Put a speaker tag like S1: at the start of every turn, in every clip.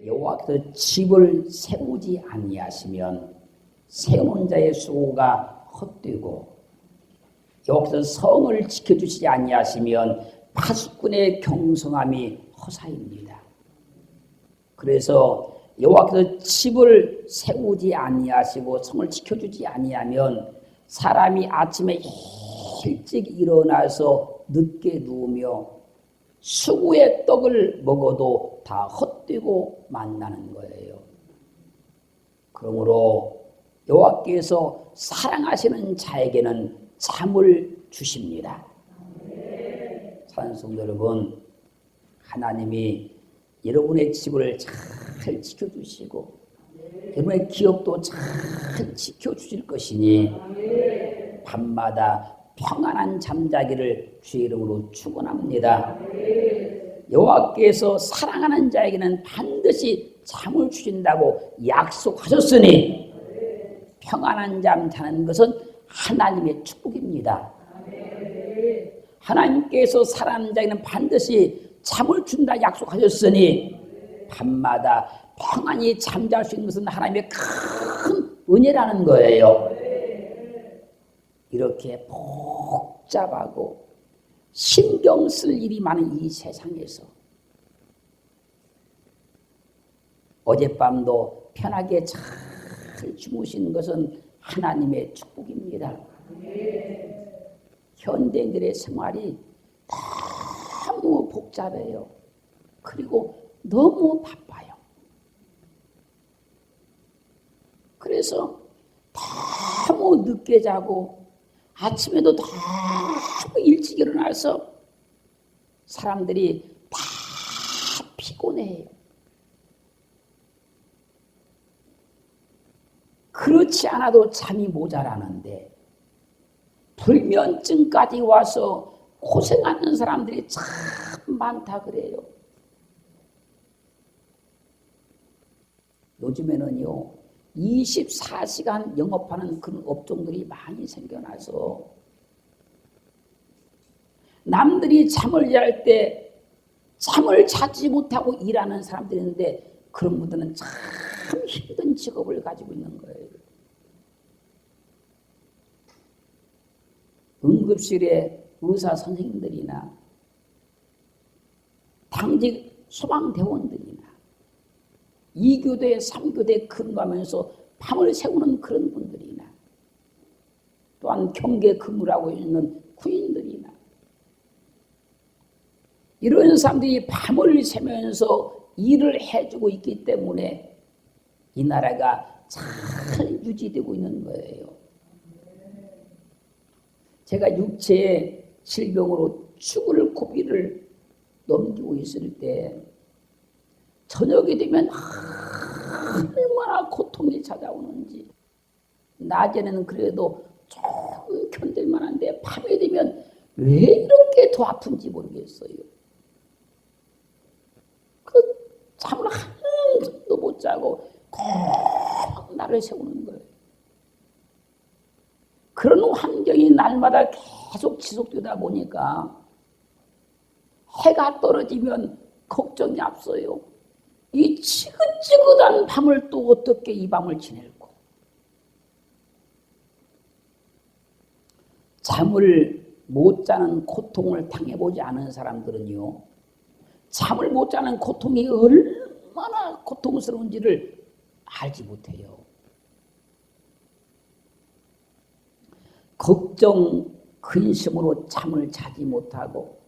S1: 여호와께서 집을 세우지 아니하시면 세우는 자의 수고가 헛되고 여호와께서 성을 지켜주시지 아니하시면 파수꾼의 경성함이 허사입니다. 그래서 여호와께서 집을 세우지 아니하시고 성을 지켜주지 아니하면 사람이 아침에 일찍 일어나서 늦게 누우며 수구의 떡을 먹어도 다 헛되고 만나는 거예요. 그러므로 여호와께서 사랑하시는 자에게는 잠을 주십니다. 사랑하는 성도 여러분, 하나님이 여러분의 집을 잘 지켜주시고 여러분의 기업도 잘 지켜주실 것이니 밤마다 평안한 잠자기를 주의 이름으로 축원합니다. 여호와께서 사랑하는 자에게는 반드시 잠을 주신다고 약속하셨으니 평안한 잠 자는 것은 하나님의 축복입니다. 하나님께서 사랑하는 자에게는 반드시 잠을 준다 약속하셨으니 밤마다 평안히 잠잘 수 있는 것은 하나님의 큰 은혜라는 거예요. 이렇게 복잡하고 신경 쓸 일이 많은 이 세상에서 어젯밤도 편하게 잘 주무시는 것은 하나님의 축복입니다. 현대인들의 생활이 너무 복잡해요. 그리고 너무 바빠요. 그래서 너무 늦게 자고 아침에도 너무 일찍 일어나서 사람들이 다 피곤해요. 그렇지 않아도 잠이 모자라는데 불면증까지 와서 고생하는 사람들이 참 많다 그래요. 요즘에는요 24시간 영업하는 그런 업종들이 많이 생겨나서 남들이 잠을 잘 때 잠을 자지 못하고 일하는 사람들이 있는데 그런 분들은 참 힘든 직업을 가지고 있는 거예요. 응급실에 의사 선생님들이나 당직 소방대원들이나 2교대, 3교대 근무하면서 밤을 새우는 그런 분들이나 또한 경계 근무를 하고 있는 군인들이나 이런 사람들이 밤을 새면서 일을 해주고 있기 때문에 이 나라가 잘 유지되고 있는 거예요. 제가 육체의 질병으로 죽을 고비를 넘기고 있을 때 저녁이 되면 얼마나 고통이 찾아오는지 낮에는 그래도 조금 견딜만한데 밤에 되면 왜 이렇게 더 아픈지 모르겠어요. 그 잠을 한숨도 못 자고 꼭 나를 세우는 거예요. 그런 환경이 날마다 계속 지속되다 보니까 해가 떨어지면 걱정이 앞서요. 이 지긋지긋한 밤을 또 어떻게 이 밤을 지낼고 잠을 못 자는 고통을 당해보지 않은 사람들은요 잠을 못 자는 고통이 얼마나 고통스러운지를 알지 못해요. 걱정, 근심으로 잠을 자지 못하고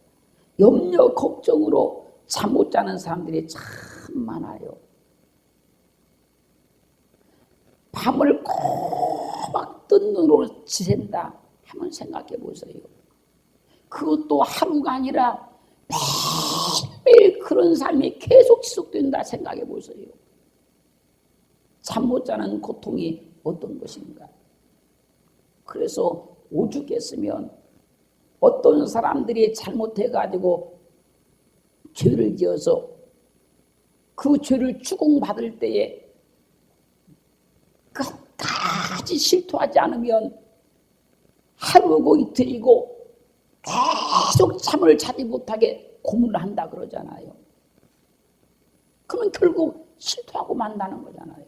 S1: 염려, 걱정으로 잠 못 자는 사람들이 참 많아요. 밤을 꼬박 뜬 눈으로 지샌다 한번 생각해 보세요. 그것도 하루가 아니라 매일 그런 삶이 계속 지속된다 생각해 보세요. 잠 못 자는 고통이 어떤 것인가. 그래서 오죽했으면 어떤 사람들이 잘못해가지고 죄를 지어서 그 죄를 추궁받을 때에 끝까지 실토하지 않으면 하루고 이틀이고 계속 잠을 자지 못하게 고문을 한다 그러잖아요. 그러면 결국 실토하고 만다는 거잖아요.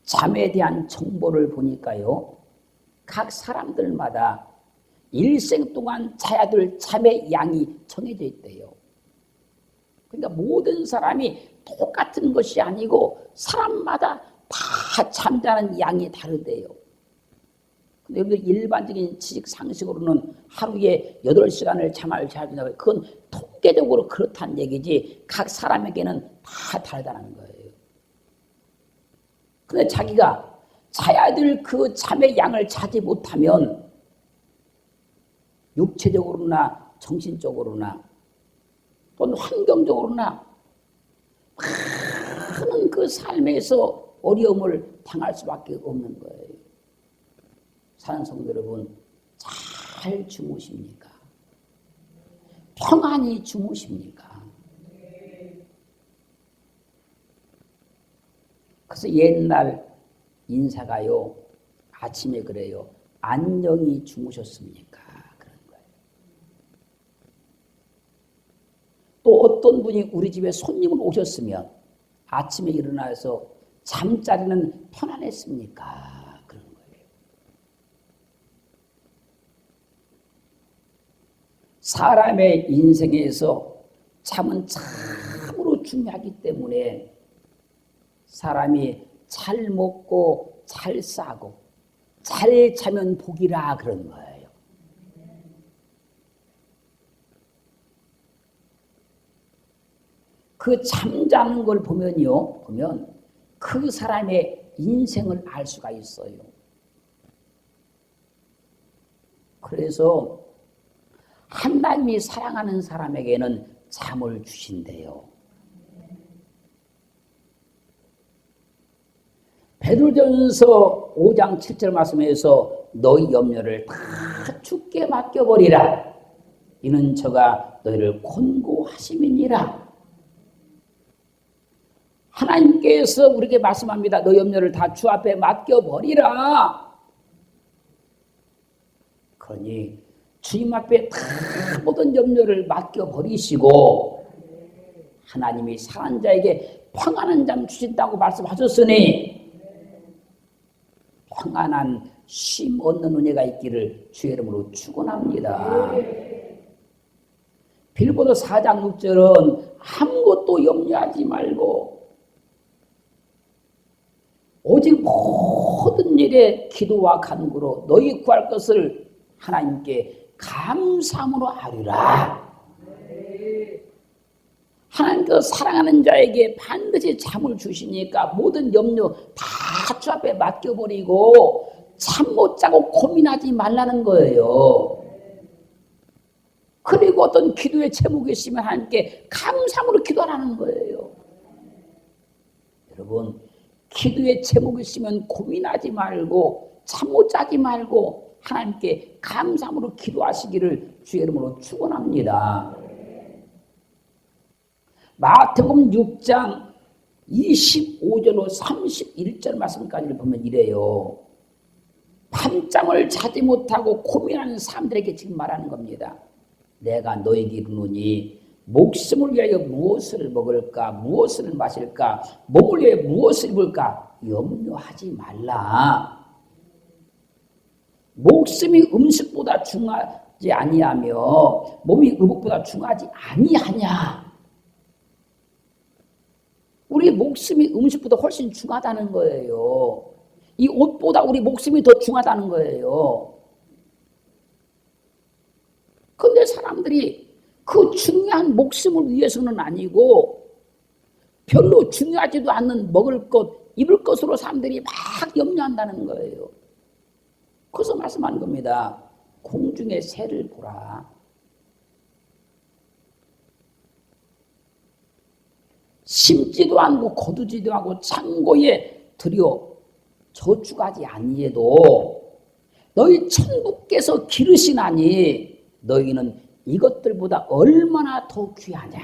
S1: 잠에 대한 정보를 보니까요, 각 사람들마다 일생 동안 자야 될 잠의 양이 정해져 있대요. 그러니까 모든 사람이 똑같은 것이 아니고 사람마다 다 잠자는 양이 다르대요. 근데 여러분들 일반적인 지식 상식으로는 하루에 8시간을 잠을 자야 된다고, 그건 통계적으로 그렇다는 얘기지 각 사람에게는 다 다르다는 거예요. 근데 자기가 자야 될 그 잠의 양을 자지 못하면 육체적으로나 정신적으로나 또는 환경적으로나 많은 그 삶에서 어려움을 당할 수밖에 없는 거예요. 사랑하는 성도 여러분, 잘 주무십니까? 평안히 주무십니까? 그래서 옛날 인사가요, 아침에 그래요. 안녕히 주무셨습니까? 그런 거예요. 또 어떤 분이 우리 집에 손님을 오셨으면 아침에 일어나서 잠자리는 편안했습니까? 그런 거예요. 사람의 인생에서 잠은 참으로 중요하기 때문에 사람이 잘 먹고 잘 싸고 잘 자면 복이라 그런 거예요. 그 잠자는 걸 보면 그 사람의 인생을 알 수가 있어요. 그래서 하나님이 사랑하는 사람에게는 잠을 주신대요. 베드로전서 5장 7절 말씀에서 너희 염려를 다 주께 맡겨버리라. 이는 저가 너희를 권고하심이니라. 하나님께서 우리에게 말씀합니다. 너희 염려를 다 주 앞에 맡겨버리라. 그러니 주님 앞에 다 모든 염려를 맡겨버리시고 하나님이 사랑하는 자에게 평안한 잠 주신다고 말씀하셨으니 평안한 쉼 얻는 은혜가 있기를 주의 이름으로 축원합니다. 빌보서 4장 6절은 아무것도 염려하지 말고 오직 모든 일에 기도와 간구로 너희 구할 것을 하나님께 감사함으로 아뢰라. 하나님께서 사랑하는 자에게 반드시 잠을 주시니까 모든 염려 다 주 앞에 맡겨버리고 잠 못 자고 고민하지 말라는 거예요. 그리고 어떤 기도의 제목이 있으면 하나님께 감사함으로 기도하라는 거예요. 여러분, 기도의 제목이 있으면 고민하지 말고 잠 못 자지 말고 하나님께 감사함으로 기도하시기를 주의 이름으로 축원합니다. 마태복음 6장 25절로 31절 말씀까지를 보면 이래요. 밤잠을 자지 못하고 고민하는 사람들에게 지금 말하는 겁니다. 내가 너에게 이르노니 목숨을 위하여 무엇을 먹을까, 무엇을 마실까, 몸을 위하여 무엇을 입을까 염려하지 말라. 목숨이 음식보다 중하지 아니하며 몸이 의복보다 중하지 아니하냐. 우리 목숨이 음식보다 훨씬 중하다는 거예요. 이 옷보다 우리 목숨이 더 중하다는 거예요. 그런데 사람들이 그 중요한 목숨을 위해서는 아니고 별로 중요하지도 않는 먹을 것, 입을 것으로 사람들이 막 염려한다는 거예요. 그래서 말씀하는 겁니다. 공중의 새를 보라. 심지도 않고 거두지도 않고 창고에 들여 저축하지 아니해도 너희 천부께서 기르시나니 너희는 이것들보다 얼마나 더 귀하냐.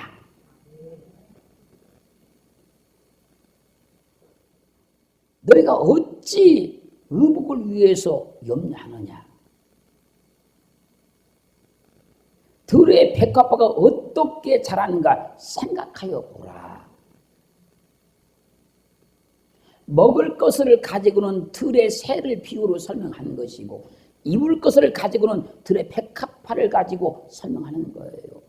S1: 너희가 어찌 의복을 위해서 염려하느냐. 들의 백합화가 어떻게 자라는가 생각하여 보라. 먹을 것을 가지고는 들의 새를 비유로 설명하는 것이고 입을 것을 가지고는 들의 백합화를 가지고 설명하는 거예요.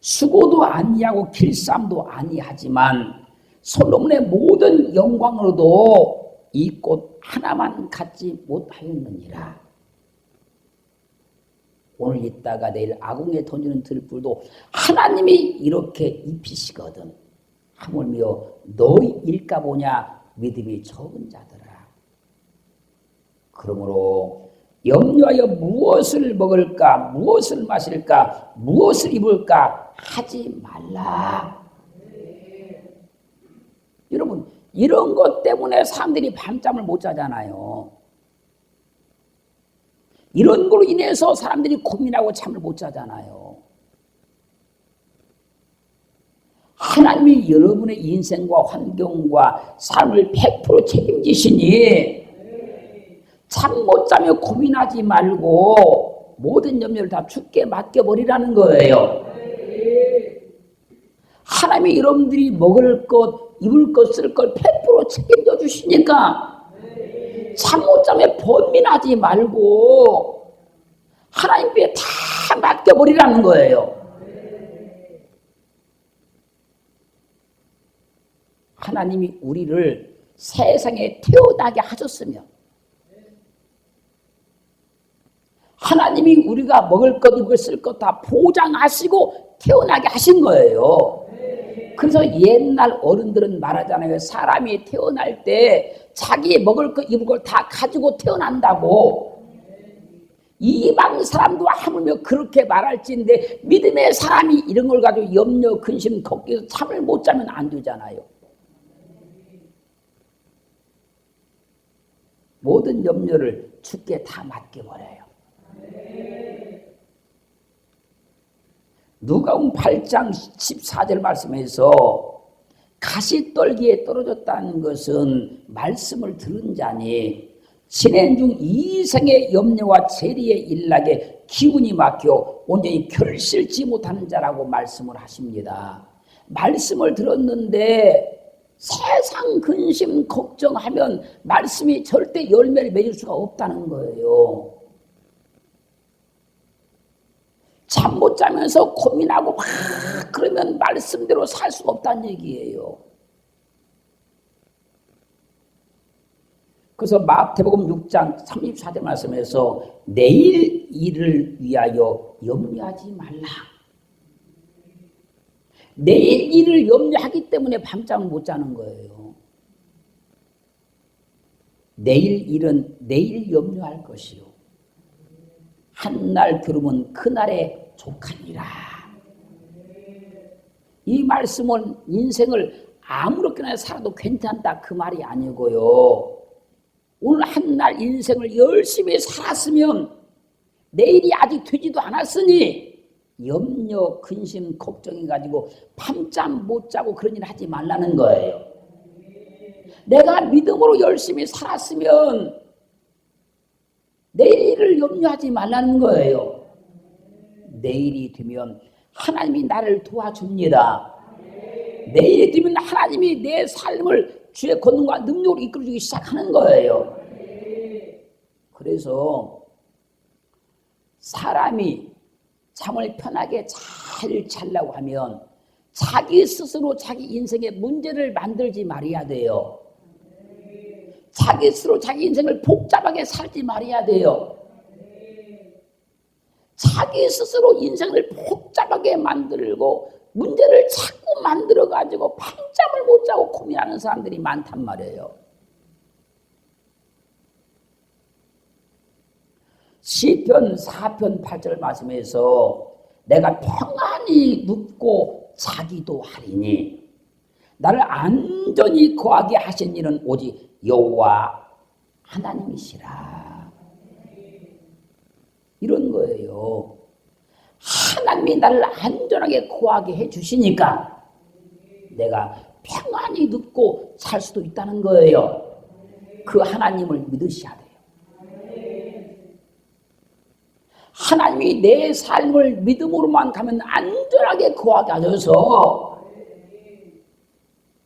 S1: 수고도 아니하고 길쌈도 아니하지만 솔로몬의 모든 영광으로도 이 꽃 하나만 갖지 못하였느니라. 오늘 있다가 내일 아궁이에 던지는 들불도 하나님이 이렇게 입히시거든. 하물며 너희 일까 보냐 믿음이 적은 자들아. 그러므로 염려하여 무엇을 먹을까 무엇을 마실까 무엇을 입을까 하지 말라. 여러분 이런 것 때문에 사람들이 밤잠을 못 자잖아요. 이런 걸로 인해서 사람들이 고민하고 잠을 못 자잖아요. 하나님이 여러분의 인생과 환경과 삶을 100% 책임지시니 잠 못 자며 고민하지 말고 모든 염려를 다 주께 맡겨버리라는 거예요. 하나님이 여러분들이 먹을 것, 입을 것, 쓸 걸 100% 책임져 주시니까 잠 못 자며 번민하지 말고 하나님께 다 맡겨버리라는 거예요. 하나님이 우리를 세상에 태어나게 하셨으면 하나님이 우리가 먹을 것, 입을 쓸 것 다 보장하시고 태어나게 하신 거예요. 그래서 옛날 어른들은 말하잖아요. 사람이 태어날 때 자기 먹을 것, 입을 것 다 가지고 태어난다고. 이방 사람도 하물며 그렇게 말할지인데 믿음의 사람이 이런 걸 가지고 염려, 근심, 걱정해서 잠을 못 자면 안 되잖아요. 모든 염려를 주께 다 맡겨버려요. 누가복음 8장 14절 말씀에서 가시떨기에 떨어졌다는 것은 말씀을 들은 자니 진행 중 이생의 염려와 재리에 일나게 기운이 막혀 온전히 결실치 못하는 자라고 말씀을 하십니다. 말씀을 들었는데 세상 근심 걱정하면 말씀이 절대 열매를 맺을 수가 없다는 거예요. 잠 못 자면서 고민하고 막 그러면 말씀대로 살 수가 없다는 얘기예요. 그래서 마태복음 6장 34절 말씀에서 내일 일을 위하여 염려하지 말라. 내일 일을 염려하기 때문에 밤잠을 못 자는 거예요. 내일 일은 내일 염려할 것이요. 한날 두름은 그날에 족하니라. 이 말씀은 인생을 아무렇게나 살아도 괜찮다 그 말이 아니고요. 오늘 한날 인생을 열심히 살았으면 내일이 아직 되지도 않았으니 염려, 근심, 걱정이 가지고 밤잠 못 자고 그런 일 하지 말라는 거예요. 내가 믿음으로 열심히 살았으면 내일을 염려하지 말라는 거예요. 내일이 되면 하나님이 나를 도와줍니다. 내일이 되면 하나님이 내 삶을 주의 권능과 능력으로 이끌어주기 시작하는 거예요. 그래서 사람이 잠을 편하게 잘 자려고 하면 자기 스스로 자기 인생의 문제를 만들지 말아야 돼요. 자기 스스로 자기 인생을 복잡하게 살지 말아야 돼요. 자기 스스로 인생을 복잡하게 만들고 문제를 자꾸 만들어가지고 밤잠을 못 자고 고민하는 사람들이 많단 말이에요. 시편 4편 8절 말씀에서 내가 평안히 눕고 자기도 하리니 나를 안전히 거하게 하신 이는 오직 여호와 하나님이시라. 이런 거예요. 하나님이 나를 안전하게 거하게 해주시니까 내가 평안히 눕고 살 수도 있다는 거예요. 그 하나님을 믿으셔야 돼요. 하나님이 내 삶을 믿음으로만 가면 안전하게 거하게 하셔서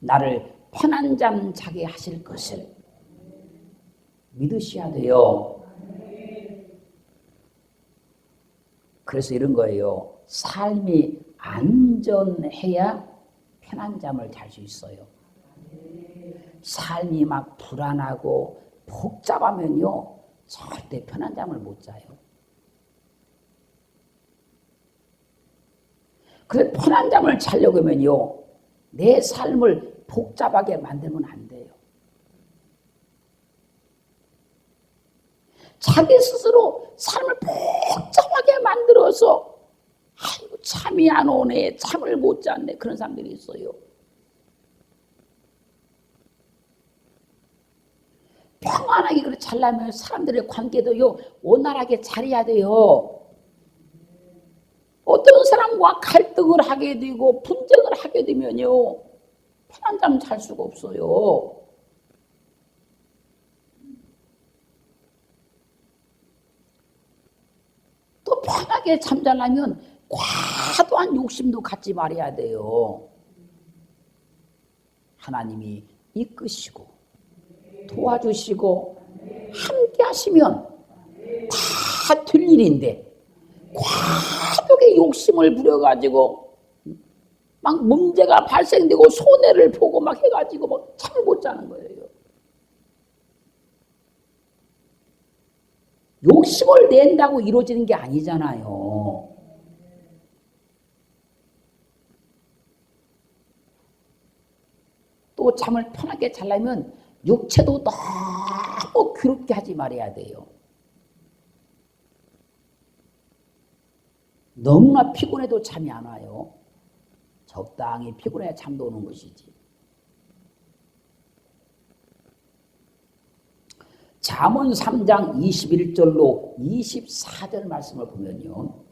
S1: 나를 편한 잠 자게 하실 것을 믿으셔야 돼요. 그래서 이런 거예요. 삶이 안전해야 편한 잠을 잘 수 있어요. 삶이 막 불안하고 복잡하면요, 절대 편한 잠을 못 자요. 그래서 편한 잠을 자려고 하면요, 내 삶을 복잡하게 만들면 안 돼요. 자기 스스로 삶을 복잡하게 만들어서 아이고 잠이 안 오네, 잠을 못 잤네, 그런 사람들이 있어요. 평안하게 그렇게 잘라면 사람들의 관계도요 원활하게 잘해야 돼요. 어떤 사람과 갈등을 하게 되고 분쟁을 하게 되면요 편한 잠 잘 수가 없어요. 또 편하게 잠자려면 과도한 욕심도 갖지 말아야 돼요. 하나님이 이끄시고 도와주시고 함께 하시면 다 될 일인데 과도하게 욕심을 부려가지고 막 문제가 발생되고 손해를 보고 막 해가지고 막 잠을 못 자는 거예요. 욕심을 낸다고 이루어지는 게 아니잖아요. 또 잠을 편하게 자려면 육체도 너무 괴롭게 하지 말아야 돼요. 너무나 피곤해도 잠이 안 와요. 적당히 피곤해야 잠도 오는 것이지. 잠언 3장 21절로 24절 말씀을 보면요.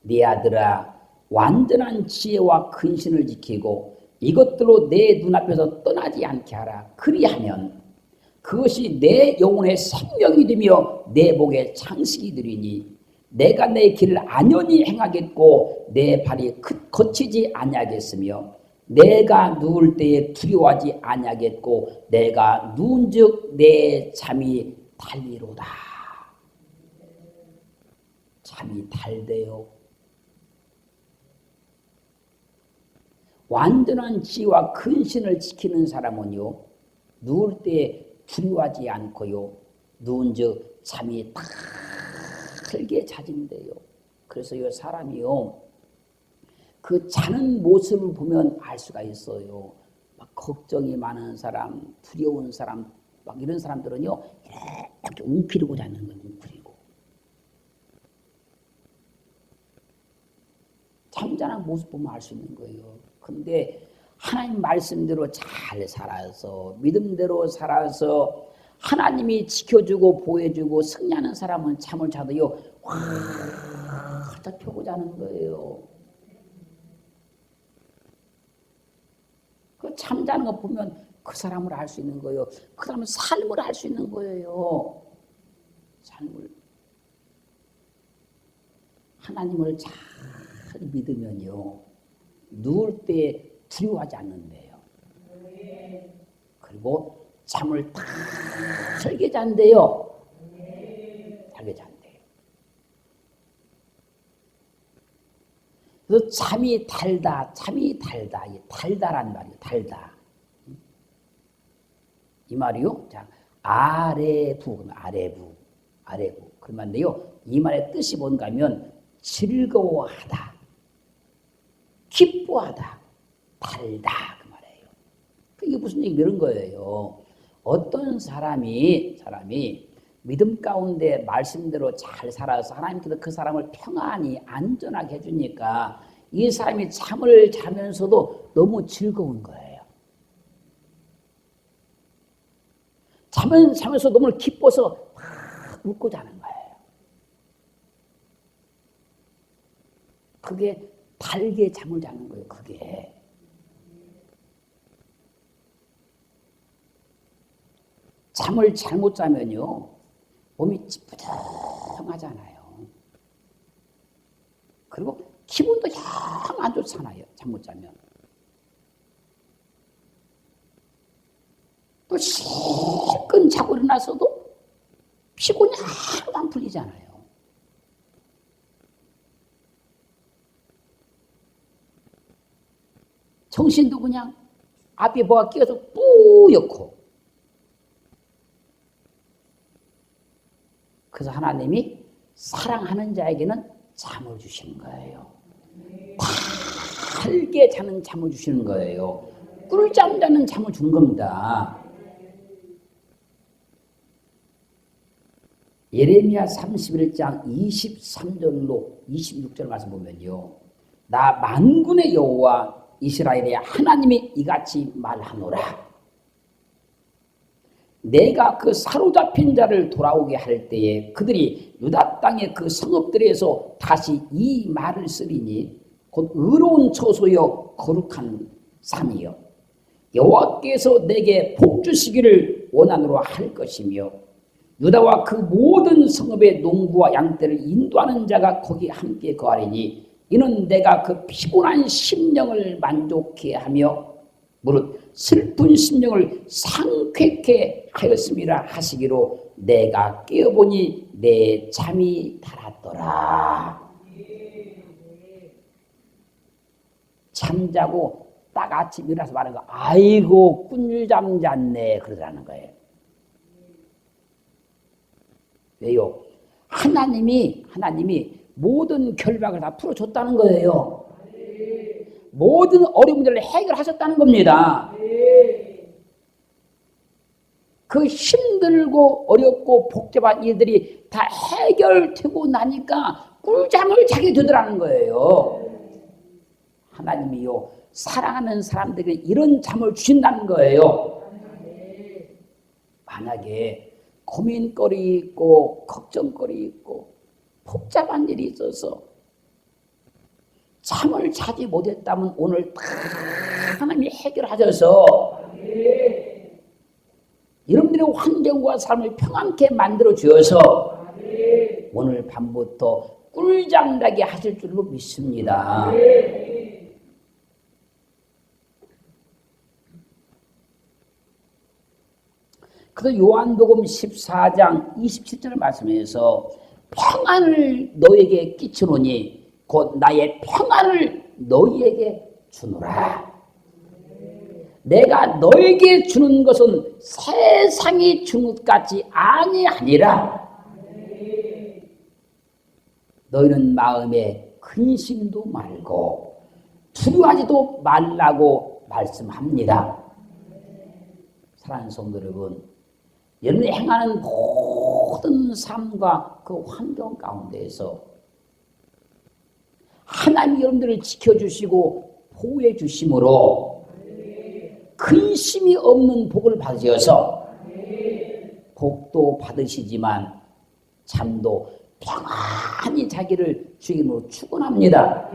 S1: 내 아들아 완전한 지혜와 근신을 지키고 이것들로 내 눈앞에서 떠나지 않게 하라. 그리하면 그것이 내 영혼의 생명이 되며 내 목의 창식이 되리니 내가 내 길을 안연히 행하겠고 내 발이 거치지 아니하겠으며 내가 누울 때에 두려워하지 아니하겠고 내가 누운즉 내 잠이 달리로다. 잠이 달대요. 완전한 지혜와 근신을 지키는 사람은요 누울 때 두려워하지 않고요 누운즉 잠이 달게 자진대요. 그래서 이 사람이요 그 자는 모습을 보면 알 수가 있어요. 막 걱정이 많은 사람, 두려운 사람, 막 이런 사람들은요 이렇게 웅크리고 자는 거예요. 웅크리고 잠자는 모습 보면 알 수 있는 거예요. 근데 하나님 말씀대로 잘 살아서 믿음대로 살아서 하나님이 지켜주고 보호해주고 승리하는 사람은 잠을 자도요 활짝 펴고 자는 거예요. 그 잠자는 거 보면 그 사람을 알 수 있는 거예요. 그 사람은 삶을 알 수 있는 거예요. 삶을. 하나님을 잘 믿으면요 누울 때 두려워하지 않는데요. 그리고 잠을 달게 잔대요. 달게 잔대요. 그래서 잠이 달다, 잠이 달다. 이 달다란 말이에요. 달다. 이 말이요. 자, 아래부, 아래부, 아래부. 그 말인데요. 이 말의 뜻이 뭔가 하면 즐거워하다, 기뻐하다, 달다 그 말이에요. 이게 무슨 얘기 이런 거예요. 어떤 사람이 믿음 가운데 말씀대로 잘 살아서 하나님께서 그 사람을 평안히 안전하게 해주니까 이 사람이 잠을 자면서도 너무 즐거운 거예요. 잠을 자면서 너무 기뻐서 막 웃고 자는 거예요. 그게 달게 잠을 자는 거예요. 그게. 잠을 잘못 자면요 몸이 찌뿌둥하잖아요. 그리고 기분도 영 안 좋잖아요. 잠 못 자면. 또 실컷 자고 일어나서도 피곤이 하나도 안 풀리잖아요. 정신도 그냥 앞에 뭐가 끼어서 뿌옇고. 그래서 하나님이 사랑하는 자에게는 잠을 주시는 거예요. 달게 자는 잠을 주시는 거예요. 꿀잠 자는 잠을 주는 겁니다. 예레미야 31장 23절로 26절 말씀 보면요. 나 만군의 여호와 이스라엘의 하나님이 이같이 말하노라. 내가 그 사로잡힌 자를 돌아오게 할 때에 그들이 유다 땅의 그 성읍들에서 다시 이 말을 쓰리니 곧 의로운 처소여 거룩한 산이여 여호와께서 내게 복 주시기를 원하노라 할 것이며 유다와 그 모든 성읍의 농부와 양떼를 인도하는 자가 거기 함께 거하리니 이는 내가 그 피곤한 심령을 만족해 하며 무릇 슬픈 심령을 상쾌케 하였음이라 하시기로 내가 깨어보니 내 잠이 달았더라. 잠자고 딱 아침 일어나서 말하는 거 아이고 꿀잠 잤네 그러더라는 거예요. 왜요? 하나님이 모든 결박을 다 풀어줬다는 거예요. 모든 어려운 문제를 해결하셨다는 겁니다. 그 힘들고 어렵고 복잡한 일들이 다 해결되고 나니까 꿀잠을 자게 되더라는 거예요. 하나님이요 사랑하는 사람들에게 이런 잠을 주신다는 거예요. 만약에 고민거리 있고 걱정거리 있고 복잡한 일이 있어서 잠을 자지 못했다면 오늘 다 하나님이 해결하셔서 여러분들의 환경과 삶을 평안케 만들어 주어서 오늘 밤부터 꿀잠 자게 하실 줄로 믿습니다. 그래서 요한복음 14장 27절 말씀에서 평안을 너에게 끼치노니 곧 나의 평안을 너희에게 주노라. 내가 너에게 주는 것은 세상이 주는 것 같이 아니하니라. 너희는 마음에 근심도 말고 두려워하지도 말라고 말씀합니다. 사랑하는 성도 여러분, 여러분이 행하는 모든 삶과 그 환경 가운데에서 하나님이 여러분들을 지켜주시고 보호해 주심으로 근심이 없는 복을 받으셔서 복도 받으시지만 잠도 평안히 자기를 주님으로 축원합니다.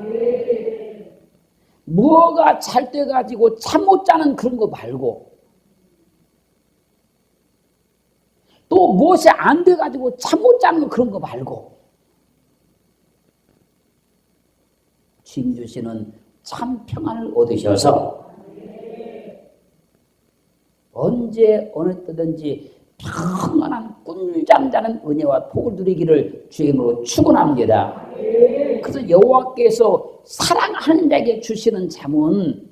S1: 뭐가 잘 돼가지고 잠 못 자는 그런 거 말고 또 무엇이 안 돼가지고 잠 못 자는 그런 거 말고 주님 주시는 참 평안을 얻으셔서 언제 어느 때든지 평안한 꿀잠 자는 은혜와 복을 누리기를 주님으로 축원합니다. 그래서 여호와께서 사랑하는 자에게 주시는 잠은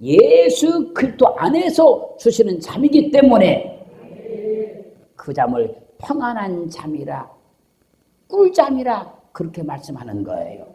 S1: 예수 그리스도 안에서 주시는 잠이기 때문에 그 잠을 평안한 잠이라 꿀잠이라 그렇게 말씀하는 거예요.